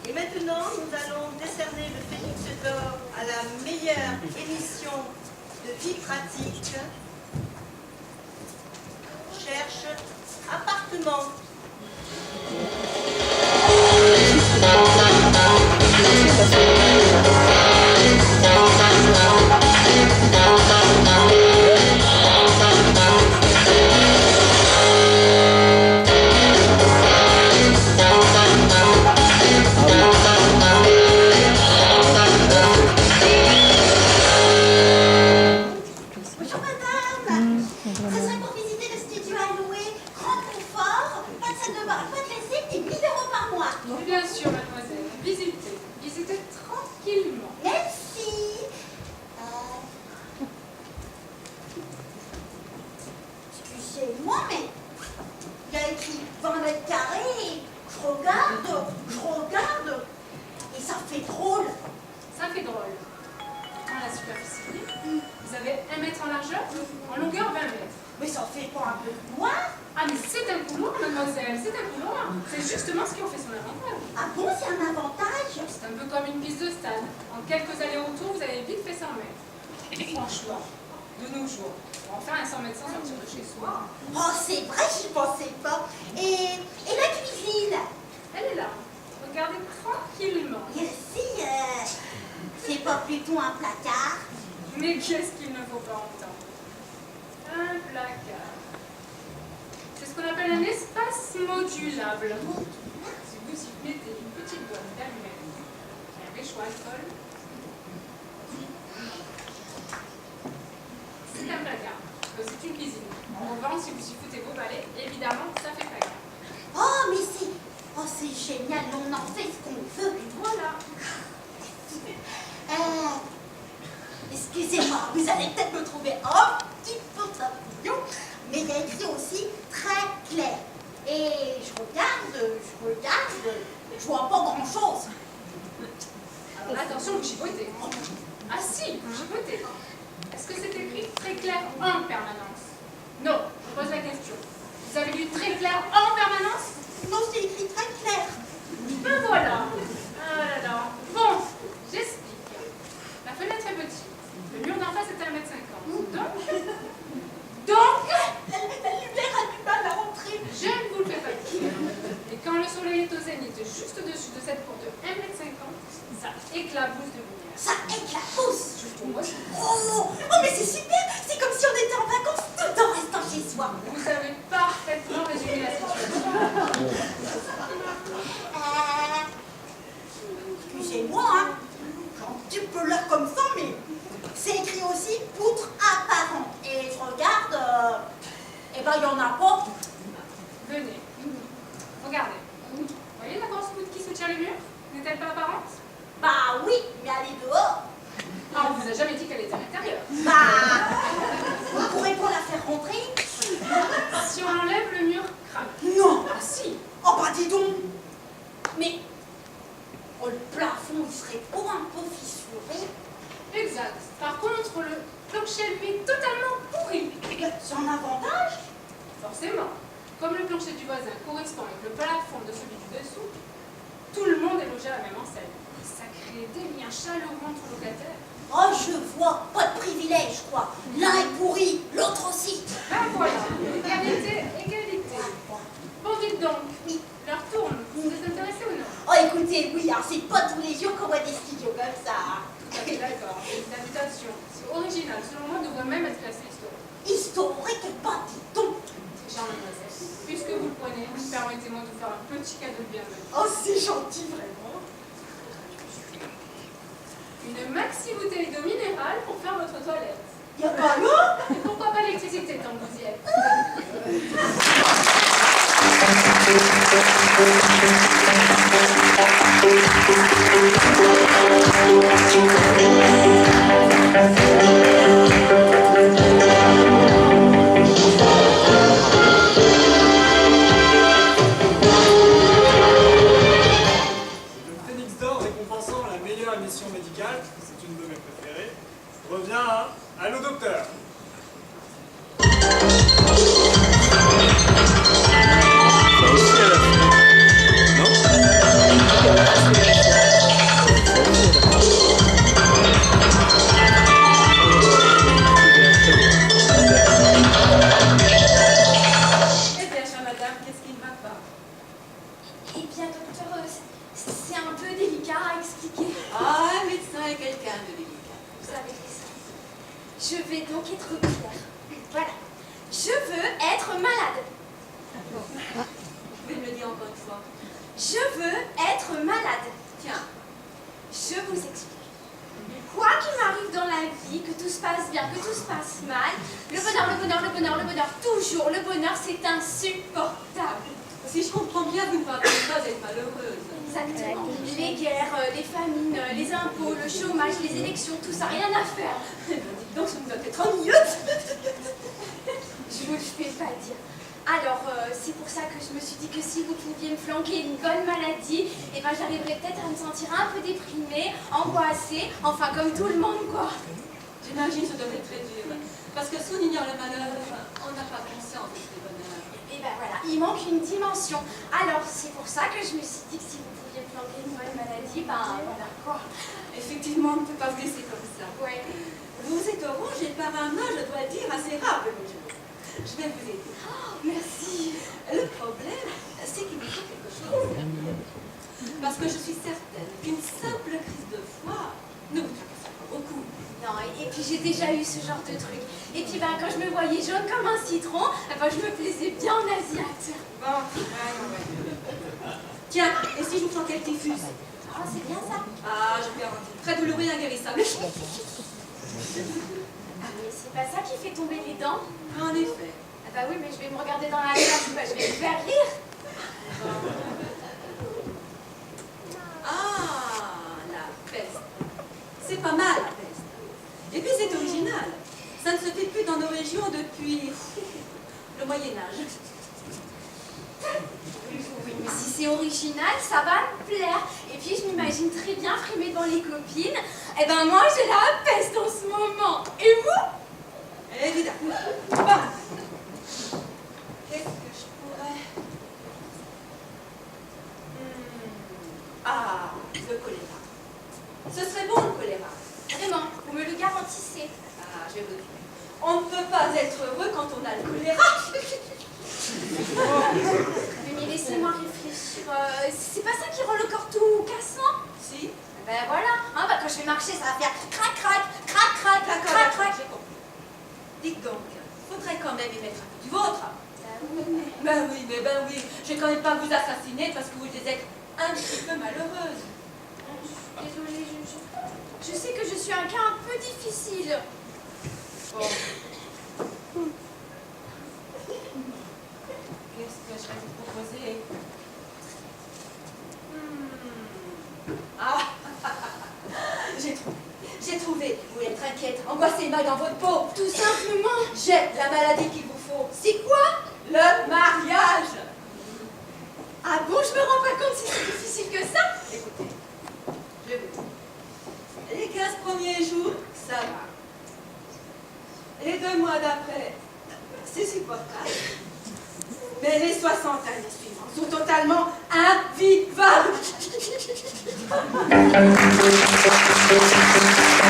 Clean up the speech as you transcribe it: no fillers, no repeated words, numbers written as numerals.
Et maintenant, nous allons décerner le Phénix d'or à la meilleure émission de vie pratique. Cherche appartement. Allô, docteur. Je vais donc être claire. Voilà. Je veux être malade. Vous pouvez me le dire encore une fois. Je veux être malade. Tiens, Je vous explique. Quoi qu'il m'arrive dans la vie, que tout se passe bien, que tout se passe mal, le bonheur, le bonheur, le bonheur, le bonheur, toujours le bonheur, c'est insupportable. si je comprends bien, vous ne parlez pas d'être malheureuse. Exactement. Les guerres, les famines, les impôts, le chômage, les élections, tout ça, rien à faire. Dites donc, ça me doit être ennuyeuse. Je vous le fais pas dire. Alors, c'est pour ça que je me suis dit que si vous pouviez me flanquer une bonne maladie, eh ben, j'arriverais peut-être à me sentir un peu déprimée, angoissée, enfin comme tout le monde, quoi. J'imagine que ça doit être très dur. Parce que si on ignore le malheur, on n'a pas conscience de ce bonheur. Et ben voilà, il manque une dimension. Alors, c'est pour ça que je me suis dit que si vous pouviez me flanquer une bonne maladie, ben voilà, quoi. Effectivement, on ne peut pas se laisser comme ça. Ouais. Vous êtes orange et par un âge, je dois dire, assez rare de nos jours. Je vais vous aider. Oh, merci. Le problème, c'est qu'il me faut quelque chose. Parce que je suis certaine qu'une simple crise de foi ne vous tracasse pas beaucoup. Non, et puis j'ai déjà eu ce genre de truc. Et puis ben, quand je me voyais jaune comme un citron, eh ben, je me plaisais bien en asiate. Bon, ouais. Tiens, et si je vous flanquais le typhus? Ah, c'est bien ça. Ah, je vous garantis. Très douloureux et inguérissable. Ah, mais c'est pas ça qui fait tomber les dents. En effet. Ah bah oui, mais je vais me regarder dans la glace, bah, je vais me faire rire. Ah, la peste. C'est pas mal, la peste. Et puis c'est original. Ça ne se fait plus dans nos régions depuis le Moyen-Âge. Oui, mais si c'est original, ça va me plaire. Et puis je m'imagine très bien frimer devant les copines. Eh ben moi, j'ai la peste en ce moment. Et vous? Évidemment. Bon. Qu'est-ce que je pourrais... Ah, le choléra. Ce serait bon, le choléra. Vraiment, vous me le garantissez. Ah, je vais vous dire. On ne peut pas être heureux quand on a le choléra. Mais laissez-moi réfléchir. C'est pas ça qui rend le corps tout cassant? Si. Ben voilà. Hein, bah, quand je vais marcher, ça va faire crac, crac, crac, crac, crac, crac, crac. J'ai compris. Dites donc, faudrait quand même y mettre un peu du vôtre. Ben oui. Ben oui. Je vais quand même pas vous assassiner parce que vous êtes un petit peu malheureuse. Désolée, je sais que je suis un cas un peu difficile. Bon. Qu'est-ce que je vais vous proposer? Ah, j'ai trouvé. Vous êtes inquiète, angoissée, mal dans votre peau. Tout simplement. J'ai la maladie qu'il vous faut. C'est quoi? Le mariage. Ah bon, je me rends pas compte si c'est difficile que ça. Écoutez, je vais vous dire. Les 15 premiers jours, ça va. Les 2 mois d'après, c'est supportable. Mais les 60 années suivantes sont totalement invivables.